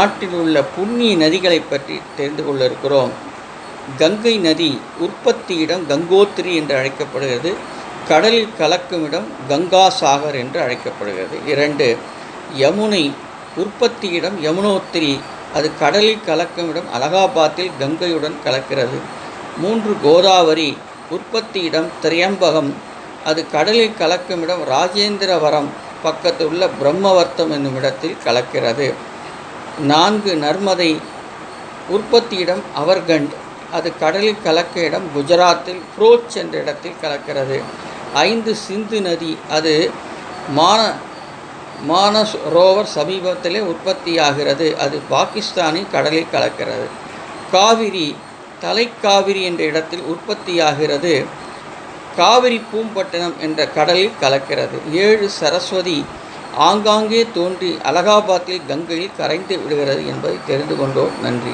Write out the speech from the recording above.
நாட்டில் உள்ள புண்ணிய நதிகளை பற்றி தெரிந்து கொள்ள இருக்கிறோம். கங்கை நதி உற்பத்தி இடம் கங்கோத்திரி என்று அழைக்கப்படுகிறது. கடலில் கலக்கும் இடம் கங்கா சாகர் என்று அழைக்கப்படுகிறது. 2. யமுனை உற்பத்தி இடம் யமுனோத்திரி, அது கடலில் கலக்கும் இடம் அலகாபாத்தில் கங்கையுடன் கலக்கிறது. 3. கோதாவரி உற்பத்தி இடம் திரையம்பகம், அது கடலில் கலக்கும் இடம் ராஜேந்திரவரம் பக்கத்தில் உள்ள பிரம்மவர்த்தம் என்னும் இடத்தில் கலக்கிறது. 4. நர்மதை உற்பத்தி இடம் அவர்கண்ட், அது கடலில் கலக்க இடம் குஜராத்தில் புரோச் என்ற இடத்தில் கலக்கிறது. 5. சிந்து நதி, அது மானசரோவர் சமீபத்திலே உற்பத்தியாகிறது, அது பாகிஸ்தானில் கடலில் கலக்கிறது. காவிரி தலைக்காவிரி என்ற இடத்தில் உற்பத்தியாகிறது, காவிரி பூம்பட்டினம் என்ற கடலில் கலக்கிறது. 7. சரஸ்வதி ஆங்காங்கே தோன்றி அலகாபாத்தில் கங்கையில் கரைந்து விடுகிறது என்பதை தெரிந்து கொண்டோம். நன்றி.